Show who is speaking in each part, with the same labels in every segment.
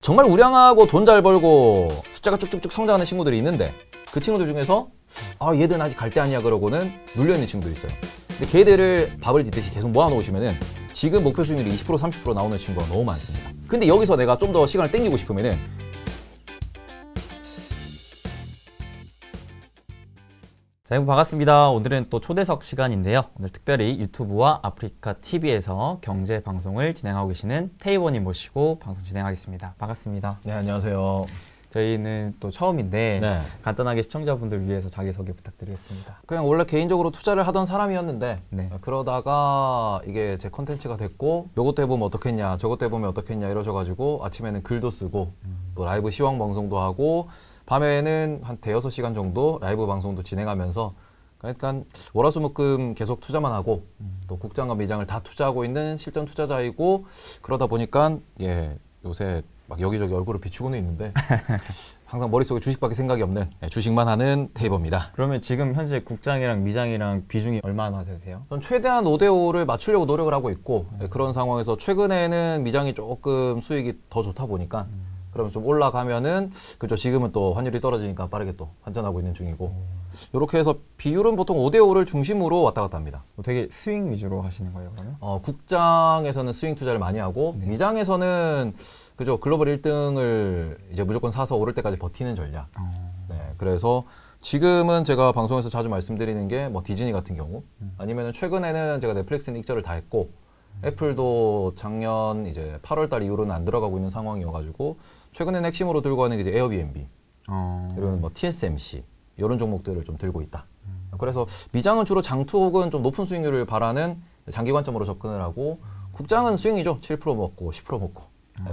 Speaker 1: 정말 우량하고 돈 잘 벌고 숫자가 쭉쭉쭉 성장하는 친구들이 있는데 그 친구들 중에서 얘들은 아직 갈 때 아니야 그러고는 눌려있는 친구도 있어요. 근데 걔들을 밥을 짓듯이 계속 모아놓으시면은 지금 목표 수익률이 20% 30% 나오는 친구가 너무 많습니다. 근데 여기서 내가 좀 더 시간을 땡기고 싶으면은
Speaker 2: 자, 여러분 반갑습니다. 오늘은 또 초대석 시간인데요. 오늘 특별히 유튜브와 아프리카 TV에서 경제 방송을 진행하고 계시는 테이버님 모시고 방송 진행하겠습니다. 반갑습니다.
Speaker 1: 네, 안녕하세요.
Speaker 2: 저희는 또 처음인데
Speaker 1: 네.
Speaker 2: 간단하게 시청자분들 위해서 자기소개 부탁드리겠습니다.
Speaker 1: 그냥 원래 개인적으로 투자를 하던 사람이었는데
Speaker 2: 네.
Speaker 1: 그러다가 이게 제 컨텐츠가 됐고 요것도 해보면 어떻겠냐 저것도 해보면 어떻겠냐 이러셔가지고 아침에는 글도 쓰고 또 라이브 시황 방송도 하고 밤에는 한 대여섯 시간 정도 라이브 방송도 진행하면서 그러니까 월화수목금 계속 투자만 하고 또 국장과 미장을 다 투자하고 있는 실전 투자자이고 그러다 보니까 요새 막 여기저기 얼굴을 비추고는 있는데 항상 머릿속에 주식밖에 생각이 없는 주식만 하는 테이버입니다.
Speaker 2: 그러면 지금 현재 국장이랑 미장이랑 비중이 얼마나 되세요?
Speaker 1: 전 최대한 5대5를 맞추려고 노력을 하고 있고 그런 상황에서 최근에는 미장이 조금 수익이 더 좋다 보니까 그러면 좀 올라가면은 그죠. 지금은 또 환율이 떨어지니까 빠르게 또 환전하고 있는 중이고 이렇게 해서 비율은 보통 5대5를 중심으로 왔다 갔다 합니다.
Speaker 2: 되게 스윙 위주로 하시는 거예요, 그러면?
Speaker 1: 국장에서는 스윙 투자를 많이 하고
Speaker 2: 네.
Speaker 1: 미장에서는 그죠. 글로벌 1등을 이제 무조건 사서 오를 때까지 버티는 전략. 네, 그래서 지금은 제가 방송에서 자주 말씀드리는 게 뭐 디즈니 같은 경우 아니면은 최근에는 제가 넷플릭스는 익절을 다 했고 애플도 작년 이제 8월 달 이후로는 안 들어가고 있는 상황이어가지고 최근에는 핵심으로 들고 가는 게 이제 에어비앤비 이런 뭐 TSMC 이런 종목들을 좀 들고 있다. 그래서 미장은 주로 장투 혹은 좀 높은 수익률을 바라는 장기 관점으로 접근을 하고 국장은 스윙이죠. 7% 먹고 10% 먹고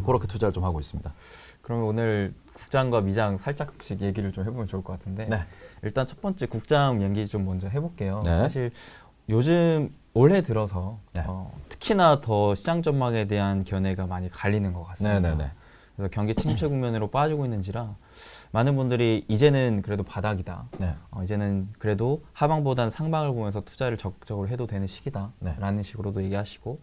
Speaker 1: 그렇게 투자를 좀 하고 있습니다.
Speaker 2: 그러면 오늘 국장과 미장 살짝씩 얘기를 좀 해보면 좋을 것 같은데
Speaker 1: 네.
Speaker 2: 일단 첫 번째 국장 얘기 좀 먼저 해볼게요.
Speaker 1: 네.
Speaker 2: 사실 요즘 올해 들어서
Speaker 1: 네.
Speaker 2: 특히나 더 시장 전망에 대한 견해가 많이 갈리는 것 같습니다.
Speaker 1: 네네네.
Speaker 2: 그래서 경기 침체 국면으로 빠지고 있는지라 많은 분들이 이제는 그래도 바닥이다.
Speaker 1: 네.
Speaker 2: 이제는 그래도 하방보다는 상방을 보면서 투자를 적극적으로 해도 되는 시기다.
Speaker 1: 네.
Speaker 2: 라는 식으로도 얘기하시고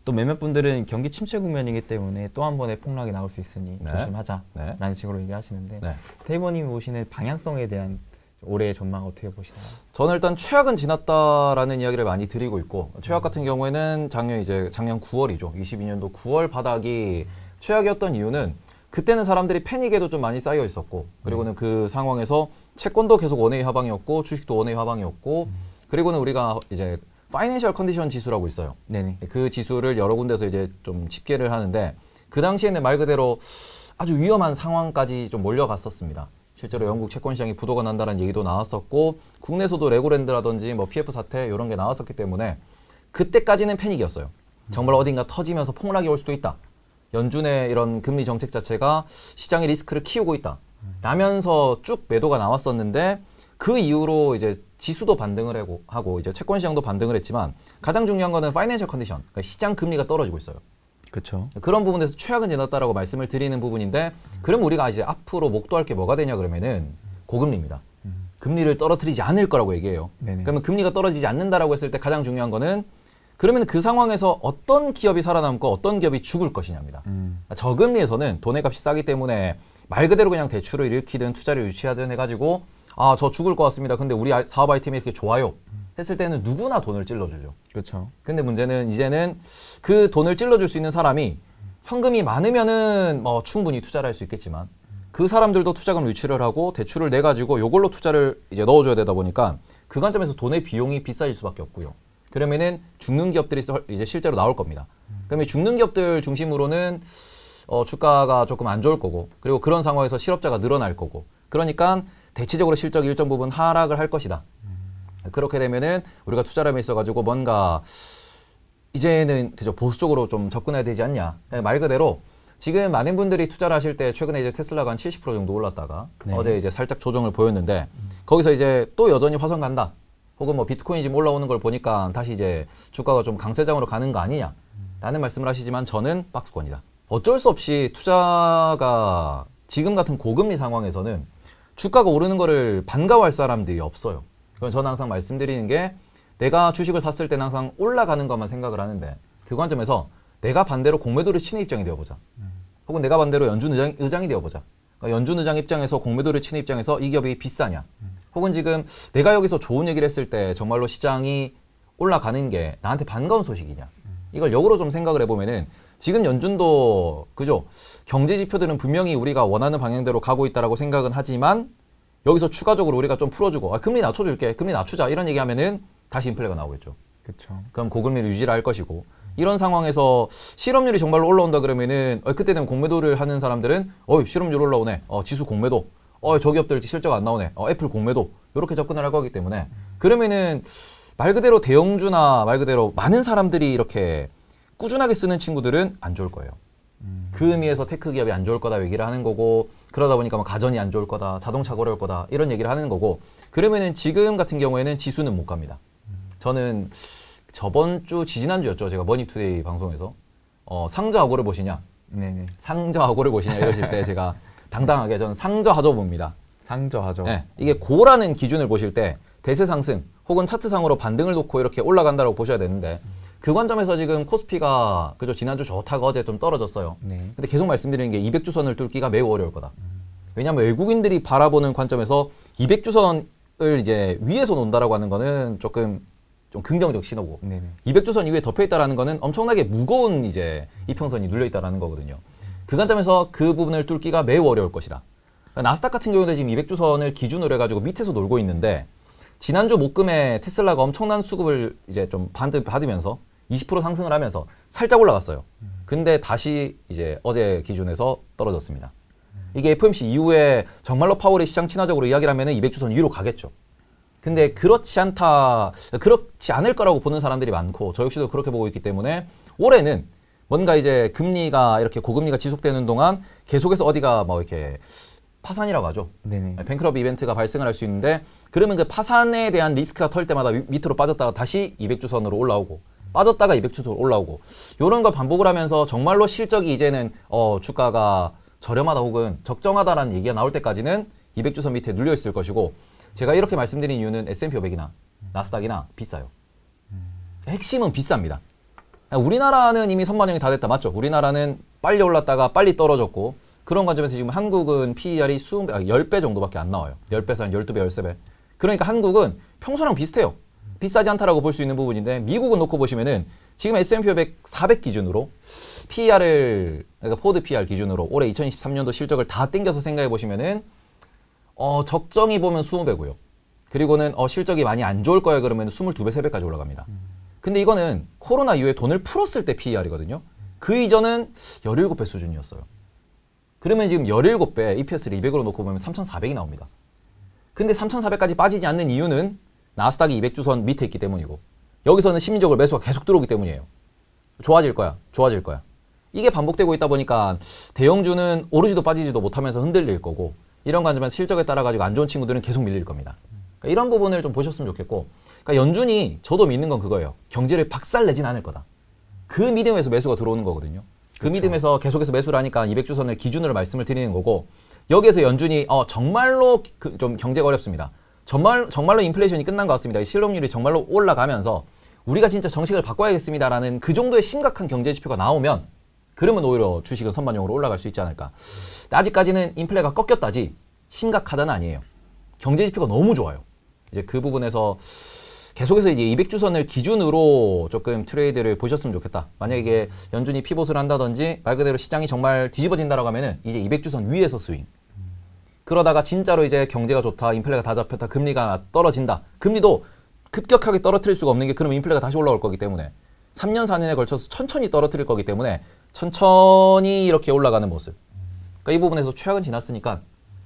Speaker 2: 또 몇몇 분들은 경기 침체 국면이기 때문에 또 한 번의 폭락이 나올 수 있으니
Speaker 1: 네.
Speaker 2: 조심하자.
Speaker 1: 네.
Speaker 2: 라는 식으로 얘기하시는데
Speaker 1: 네.
Speaker 2: 테이버님이 보시는 방향성에 대한 올해의 전망 어떻게 보시나요?
Speaker 1: 저는 일단 최악은 지났다라는 이야기를 많이 드리고 있고 최악 같은 경우에는 작년 9월이죠. 22년도 9월 바닥이 최악이었던 이유는 그때는 사람들이 패닉에도 좀 많이 쌓여 있었고 그리고는 그 상황에서 채권도 계속 원웨이 하방이었고 주식도 원웨이 하방이었고 그리고는 우리가 이제 파이낸셜 컨디션 지수라고 있어요.
Speaker 2: 네네.
Speaker 1: 그 지수를 여러 군데서 이제 좀 집계를 하는데 그 당시에는 말 그대로 아주 위험한 상황까지 좀 몰려갔었습니다. 실제로 영국 채권 시장이 부도가 난다는 얘기도 나왔었고 국내에서도 레고랜드라든지 뭐 PF 사태 이런 게 나왔었기 때문에 그때까지는 패닉이었어요. 정말 어딘가 터지면서 폭락이 올 수도 있다. 연준의 이런 금리 정책 자체가 시장의 리스크를 키우고 있다. 라면서 쭉 매도가 나왔었는데 그 이후로 이제 지수도 반등을 하고 이제 채권 시장도 반등을 했지만 가장 중요한 거는 파이낸셜 컨디션, 그러니까 시장 금리가 떨어지고 있어요.
Speaker 2: 그렇죠.
Speaker 1: 그런 부분에서 최악은 지났다라고 말씀을 드리는 부분인데 그럼 우리가 이제 앞으로 목도할 게 뭐가 되냐 그러면은 고금리입니다. 금리를 떨어뜨리지 않을 거라고 얘기해요.
Speaker 2: 네네.
Speaker 1: 그러면 금리가 떨어지지 않는다라고 했을 때 가장 중요한 거는 그러면 그 상황에서 어떤 기업이 살아남고 어떤 기업이 죽을 것이냐입니다. 저금리에서는 돈의 값이 싸기 때문에 말 그대로 그냥 대출을 일으키든 투자를 유치하든 해가지고 저 죽을 것 같습니다. 근데 우리 사업 아이템이 이렇게 좋아요. 했을 때는 누구나 돈을 찔러주죠.
Speaker 2: 그렇죠.
Speaker 1: 근데 문제는 이제는 그 돈을 찔러줄 수 있는 사람이 현금이 많으면은 뭐 충분히 투자를 할 수 있겠지만 그 사람들도 투자금 유치를 하고 대출을 내 가지고 요걸로 투자를 이제 넣어줘야 되다 보니까 그 관점에서 돈의 비용이 비싸질 수밖에 없고요. 그러면은 죽는 기업들이 이제 실제로 나올 겁니다. 그러면 죽는 기업들 중심으로는 주가가 조금 안 좋을 거고 그리고 그런 상황에서 실업자가 늘어날 거고 그러니까 대체적으로 실적이 일정 부분 하락을 할 것이다. 그렇게 되면은 우리가 투자람에 있어가지고 뭔가 이제는 그저 보수적으로 좀 접근해야 되지 않냐. 말 그대로 지금 많은 분들이 투자를 하실 때 최근에 이제 테슬라가 한 70% 정도 올랐다가
Speaker 2: 네.
Speaker 1: 어제 이제 살짝 조정을 보였는데 거기서 이제 또 여전히 화성 간다. 혹은 뭐 비트코인이 지금 올라오는 걸 보니까 다시 이제 주가가 좀 강세장으로 가는 거 아니냐. 라는 말씀을 하시지만 저는 박스권이다. 어쩔 수 없이 투자가 지금 같은 고금리 상황에서는 주가가 오르는 거를 반가워할 사람들이 없어요. 그건 저는 항상 말씀드리는 게 내가 주식을 샀을 때는 항상 올라가는 것만 생각을 하는데 그 관점에서 내가 반대로 공매도를 치는 입장이 되어보자. 혹은 내가 반대로 연준 의장이 되어보자. 그러니까 연준 의장 입장에서 공매도를 치는 입장에서 이 기업이 비싸냐. 혹은 지금 내가 여기서 좋은 얘기를 했을 때 정말로 시장이 올라가는 게 나한테 반가운 소식이냐. 이걸 역으로 좀 생각을 해보면은 지금 연준도 그죠? 경제 지표들은 분명히 우리가 원하는 방향대로 가고 있다라고 생각은 하지만 여기서 추가적으로 우리가 좀 풀어주고 금리 낮춰줄게. 금리 낮추자. 이런 얘기하면은 다시 인플레가 나오겠죠.
Speaker 2: 그렇죠.
Speaker 1: 그럼 고금리를 유지를 할 것이고 이런 상황에서 실업률이 정말로 올라온다 그러면은 그때 되면 공매도를 하는 사람들은 실업률 올라오네. 지수 공매도. 저 기업들 실적 안 나오네. 애플 공매도. 이렇게 접근을 할 거기 때문에 그러면은 말 그대로 대형주나 말 그대로 많은 사람들이 이렇게 꾸준하게 쓰는 친구들은 안 좋을 거예요. 그 의미에서 테크 기업이 안 좋을 거다 얘기를 하는 거고 그러다 보니까 뭐 가전이 안 좋을 거다. 자동차가 어려울 거다. 이런 얘기를 하는 거고 그러면은 지금 같은 경우에는 지수는 못 갑니다. 저는 저번 주 지지난주였죠. 제가 머니투데이 방송에서 상저하고를 보시냐
Speaker 2: 네네.
Speaker 1: 상저하고를 보시냐 이러실 때 제가 당당하게 저는 상저하저 봅니다.
Speaker 2: 상저하죠.
Speaker 1: 네, 이게 고라는 기준을 보실 때 대세 상승 혹은 차트상으로 반등을 놓고 이렇게 올라간다고 보셔야 되는데 그 관점에서 지금 코스피가 그죠 지난주 좋다가 어제 좀 떨어졌어요.
Speaker 2: 네.
Speaker 1: 근데 계속 말씀드리는 게 200주선을 뚫기가 매우 어려울 거다. 왜냐하면 외국인들이 바라보는 관점에서 200주선을 이제 위에서 논다라고 하는 거는 조금 좀 긍정적 신호고
Speaker 2: 네네.
Speaker 1: 200주선 이후에 덮여 있다라는 거는 엄청나게 무거운 이제 이평선이 눌려 있다라는 거거든요. 그 관점에서 그 부분을 뚫기가 매우 어려울 것이다. 나스닥 같은 경우는 지금 200주선을 기준으로 해가지고 밑에서 놀고 있는데 지난주 목금에 테슬라가 엄청난 수급을 이제 좀 받으면서 20% 상승을 하면서 살짝 올라갔어요. 근데 다시 이제 어제 기준에서 떨어졌습니다. 이게 FOMC 이후에 정말로 파월이 시장 친화적으로 이야기를 하면 200주선 위로 가겠죠. 근데 그렇지 않을 거라고 보는 사람들이 많고 저 역시도 그렇게 보고 있기 때문에 올해는 뭔가 이제 금리가 이렇게 고금리가 지속되는 동안 계속해서 어디가 뭐 이렇게 파산이라고 하죠.
Speaker 2: 네네.
Speaker 1: 뱅크럽 이벤트가 발생을 할 수 있는데 그러면 그 파산에 대한 리스크가 털 때마다 밑으로 빠졌다가 다시 200주선으로 올라오고 빠졌다가 200주선으로 올라오고 이런 걸 반복을 하면서 정말로 실적이 이제는 주가가 저렴하다 혹은 적정하다라는 얘기가 나올 때까지는 200주선 밑에 눌려 있을 것이고 제가 이렇게 말씀드린 이유는 S&P 500이나 나스닥이나 비싸요. 핵심은 비쌉니다. 우리나라는 이미 선반영이 다 됐다. 맞죠? 우리나라는 빨리 올랐다가 빨리 떨어졌고 그런 관점에서 지금 한국은 PER이 10배 정도밖에 안 나와요. 10배에서 한 12배, 13배. 그러니까 한국은 평소랑 비슷해요. 비싸지 않다라고 볼 수 있는 부분인데 미국은 놓고 보시면은 지금 S&P 500 400 기준으로 PER을 그러니까 포드 PER 기준으로 올해 2023년도 실적을 다 땡겨서 생각해 보시면은 적정히 보면 20배고요. 그리고는 실적이 많이 안 좋을 거야 그러면 22배, 3배까지 올라갑니다. 근데 이거는 코로나 이후에 돈을 풀었을 때 PER이거든요. 그 이전은 17배 수준이었어요. 그러면 지금 17배 EPS를 200으로 놓고 보면 3,400이 나옵니다. 근데 3,400까지 빠지지 않는 이유는 나스닥이 200주선 밑에 있기 때문이고 여기서는 심리적으로 매수가 계속 들어오기 때문이에요. 좋아질 거야. 좋아질 거야. 이게 반복되고 있다 보니까 대형주는 오르지도 빠지지도 못하면서 흔들릴 거고 이런 관점에서 실적에 따라 가지고 안 좋은 친구들은 계속 밀릴 겁니다. 그러니까 이런 부분을 좀 보셨으면 좋겠고 그러니까 연준이 저도 믿는 건 그거예요. 경제를 박살내진 않을 거다. 그 믿음에서 매수가 들어오는 거거든요. 그 그렇죠. 믿음에서 계속해서 매수를 하니까 200주선을 기준으로 말씀을 드리는 거고 여기에서 연준이 정말로 좀 경제가 어렵습니다. 정말로 인플레이션이 끝난 것 같습니다. 실업률이 정말로 올라가면서 우리가 진짜 정책을 바꿔야겠습니다라는 그 정도의 심각한 경제 지표가 나오면 그러면 오히려 주식은 선반영으로 올라갈 수 있지 않을까. 아직까지는 인플레가 꺾였다지 심각하다는 아니에요. 경제 지표가 너무 좋아요. 이제 그 부분에서 계속해서 이제 200주선을 기준으로 조금 트레이드를 보셨으면 좋겠다. 만약에 이게 연준이 피봇을 한다든지 말 그대로 시장이 정말 뒤집어진다라고 하면은 이제 200주선 위에서 스윙. 그러다가 진짜로 이제 경제가 좋다, 인플레가 다 잡혔다, 금리가 떨어진다. 금리도 급격하게 떨어뜨릴 수가 없는 게 그러면 인플레가 다시 올라올 거기 때문에 3년, 4년에 걸쳐서 천천히 떨어뜨릴 거기 때문에 천천히 이렇게 올라가는 모습. 그러니까 이 부분에서 최악은 지났으니까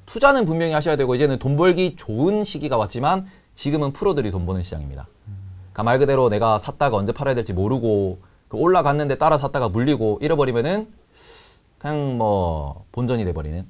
Speaker 1: 투자는 분명히 하셔야 되고 이제는 돈 벌기 좋은 시기가 왔지만 지금은 프로들이 돈 버는 시장입니다. 그러니까 말 그대로 내가 샀다가 언제 팔아야 될지 모르고 올라갔는데 따라 샀다가 물리고 잃어버리면은 그냥 뭐 본전이 돼버리는.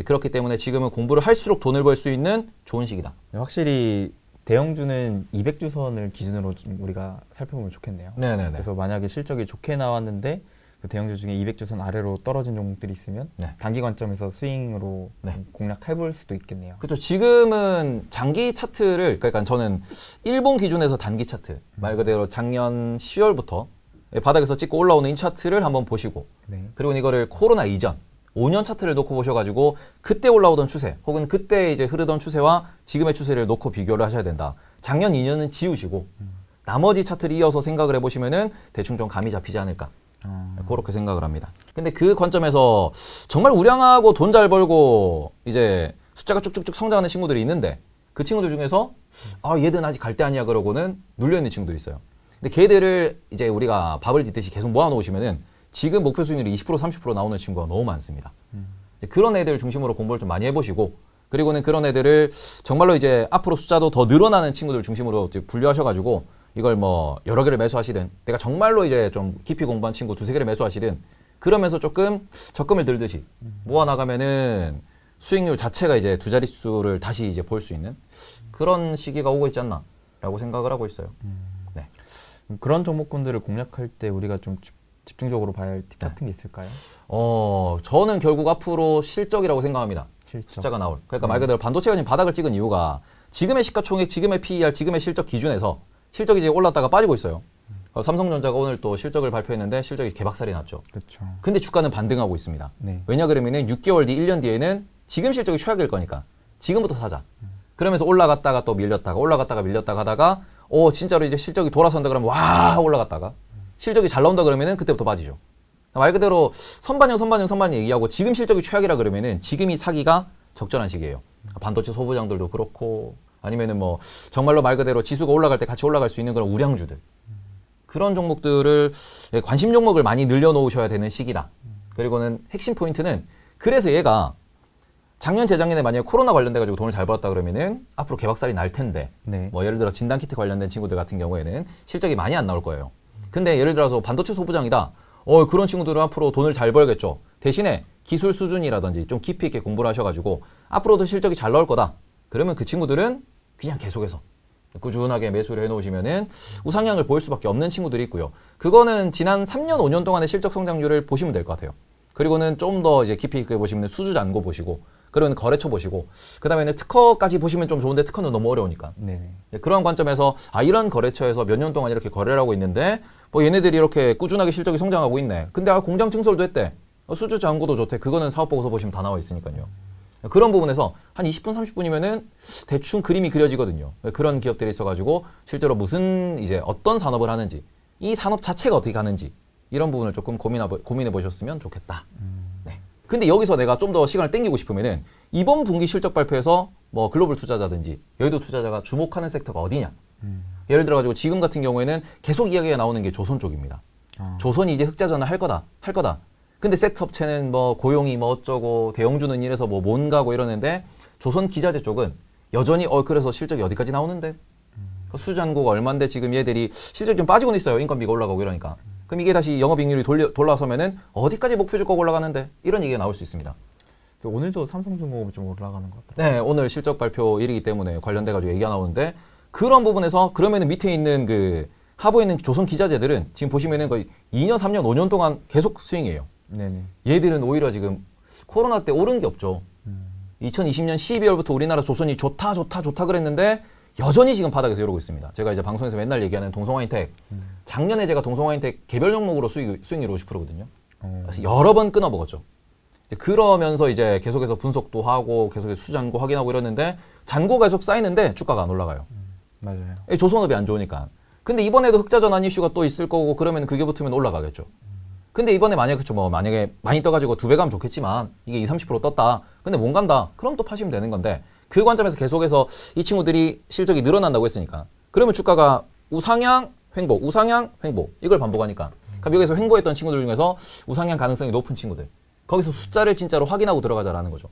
Speaker 1: 그렇기 때문에 지금은 공부를 할수록 돈을 벌 수 있는 좋은 시기다.
Speaker 2: 확실히 대형주는 200주선을 기준으로 좀 우리가 살펴보면 좋겠네요.
Speaker 1: 네네네.
Speaker 2: 그래서 만약에 실적이 좋게 나왔는데 그 대형주 중에 200주선 아래로 떨어진 종목들이 있으면
Speaker 1: 네.
Speaker 2: 단기 관점에서 스윙으로
Speaker 1: 네.
Speaker 2: 공략해볼 수도 있겠네요.
Speaker 1: 그렇죠. 지금은 장기 차트를 그러니까 저는 일본 기준에서 단기 차트 말 그대로 작년 10월부터 바닥에서 찍고 올라오는 이 차트를 한번 보시고
Speaker 2: 네.
Speaker 1: 그리고 이거를 코로나 이전 5년 차트를 놓고 보셔가지고 그때 올라오던 추세 혹은 그때 이제 흐르던 추세와 지금의 추세를 놓고 비교를 하셔야 된다. 작년 2년은 지우시고 나머지 차트를 이어서 생각을 해보시면은 대충 좀 감이 잡히지 않을까. 그렇게 생각을 합니다. 근데 그 관점에서 정말 우량하고 돈 잘 벌고 이제 숫자가 쭉쭉쭉 성장하는 친구들이 있는데 그 친구들 중에서 아 얘들은 아직 갈 때 아니야 그러고는 눌려있는 친구들이 있어요. 근데 걔들을 이제 우리가 밥을 짓듯이 계속 모아놓으시면은 지금 목표 수익률이 20% 30% 나오는 친구가 너무 많습니다. 그런 애들 중심으로 공부를 좀 많이 해보시고 그리고는 그런 애들을 정말로 이제 앞으로 숫자도 더 늘어나는 친구들 중심으로 이제 분류하셔가지고 이걸 뭐 여러 개를 매수하시든 내가 정말로 이제 좀 깊이 공부한 친구 두세 개를 매수하시든 그러면서 조금 적금을 들듯이 모아나가면은 수익률 자체가 이제 두 자릿수를 다시 이제 볼 수 있는 그런 시기가 오고 있지 않나라고 생각을 하고 있어요. 네.
Speaker 2: 그런 종목군들을 공략할 때 우리가 좀 집중적으로 봐야 할 팁 같은 게 있을까요?
Speaker 1: 저는 결국 앞으로 실적이라고 생각합니다.
Speaker 2: 실적.
Speaker 1: 숫자가 나올. 그러니까 말 그대로 반도체가 지금 바닥을 찍은 이유가 지금의 시가총액, 지금의 PER, 지금의 실적 기준에서 실적이 이제 올랐다가 빠지고 있어요. 삼성전자가 오늘 또 실적을 발표했는데 실적이 개박살이 났죠.
Speaker 2: 그렇죠.
Speaker 1: 근데 주가는 반등하고 있습니다.
Speaker 2: 네.
Speaker 1: 왜냐 그러면은 6개월 뒤, 1년 뒤에는 지금 실적이 최악일 거니까 지금부터 사자. 그러면서 올라갔다가 또 밀렸다가 올라갔다가 밀렸다가 하다가 진짜로 이제 실적이 돌아선다 그러면 와 올라갔다가 실적이 잘 나온다 그러면은 그때부터 빠지죠. 말 그대로 선반영 얘기하고 지금 실적이 최악이라 그러면은 지금이 사기가 적절한 시기예요. 반도체 소부장들도 그렇고 아니면은 뭐 정말로 말 그대로 지수가 올라갈 때 같이 올라갈 수 있는 그런 우량주들 그런 종목들을 관심 종목을 많이 늘려놓으셔야 되는 시기다. 그리고는 핵심 포인트는 그래서 얘가 작년 재작년에 만약에 코로나 관련돼가지고 돈을 잘 벌었다 그러면은 앞으로 개박살이 날 텐데
Speaker 2: 네.
Speaker 1: 뭐 예를 들어 진단키트 관련된 친구들 같은 경우에는 실적이 많이 안 나올 거예요. 근데 예를 들어서 반도체 소부장이다. 그런 친구들은 앞으로 돈을 잘 벌겠죠. 대신에 기술 수준이라든지 좀 깊이 있게 공부를 하셔가지고 앞으로도 실적이 잘 나올 거다. 그러면 그 친구들은 그냥 계속해서 꾸준하게 매수를 해놓으시면은 우상향을 보일 수밖에 없는 친구들이 있고요. 그거는 지난 3년, 5년 동안의 실적 성장률을 보시면 될 것 같아요. 그리고는 좀 더 이제 깊이 있게 보시면 수주 잔고 보시고, 그러면 거래처 보시고, 그 다음에는 특허까지 보시면 좀 좋은데 특허는 너무 어려우니까.
Speaker 2: 네.
Speaker 1: 그런 관점에서 이런 거래처에서 몇 년 동안 이렇게 거래를 하고 있는데 뭐 얘네들이 이렇게 꾸준하게 실적이 성장하고 있네. 근데 공장 증설도 했대. 수주 잔고도 좋대. 그거는 사업보고서 보시면 다 나와 있으니까요. 그런 부분에서 한 20분, 30분이면은 대충 그림이 그려지거든요. 그런 기업들이 있어가지고 실제로 무슨 이제 어떤 산업을 하는지, 이 산업 자체가 어떻게 가는지 이런 부분을 조금 고민해 보셨으면 좋겠다. 네. 근데 여기서 내가 좀 더 시간을 땡기고 싶으면은 이번 분기 실적 발표에서 뭐 글로벌 투자자든지 여의도 투자자가 주목하는 섹터가 어디냐? 예를 들어가지고 지금 같은 경우에는 계속 이야기가 나오는 게 조선 쪽입니다. 조선이 이제 흑자전을 할 거다. 근데 섹터 업체는 뭐 고용이 뭐 어쩌고 대형주는 이래서 뭐 뭔가고 이러는데 조선 기자재 쪽은 여전히 그래서 실적이 어디까지 나오는데 수잔고가 얼만데 지금 얘들이 실적이 좀 빠지고는 있어요. 인건비가 올라가고 이러니까. 그럼 이게 다시 영업이익률이 돌아서면은 어디까지 목표 주가가 올라가는데 이런 얘기가 나올 수 있습니다.
Speaker 2: 오늘도 삼성중공업이 좀 올라가는 것 같아요.
Speaker 1: 네, 오늘 실적 발표일이기 때문에 관련돼가지고 얘기가 나오는데 그런 부분에서 그러면은 밑에 있는 그 하부에 있는 조선 기자재들은 지금 보시면은 거의 2년, 3년, 5년 동안 계속 스윙이에요.
Speaker 2: 네네.
Speaker 1: 얘들은 오히려 지금 코로나 때 오른 게 없죠. 2020년 12월부터 우리나라 조선이 좋다 그랬는데 여전히 지금 바닥에서 이러고 있습니다. 제가 이제 방송에서 맨날 얘기하는 동성화인텍. 작년에 제가 동성화인텍 개별 종목으로 수익률 50%거든요. 그래서 여러 번 끊어먹었죠. 그러면서 이제 계속해서 분석도 하고 계속해서 수잔고 확인하고 이러는데 잔고가 계속 쌓이는데 주가가 안 올라가요.
Speaker 2: 맞아요.
Speaker 1: 조선업이 안 좋으니까. 근데 이번에도 흑자전환 이슈가 또 있을 거고 그러면 그게 붙으면 올라가겠죠. 근데 이번에 만약에 많이 떠가지고 2배 가면 좋겠지만 이게 20, 30% 떴다. 근데 못 간다. 그럼 또 파시면 되는 건데 그 관점에서 계속해서 이 친구들이 실적이 늘어난다고 했으니까 그러면 주가가 우상향, 횡보, 우상향, 횡보 이걸 반복하니까 그럼 여기서 횡보했던 친구들 중에서 우상향 가능성이 높은 친구들 거기서 숫자를 진짜로 확인하고 들어가자라는 거죠.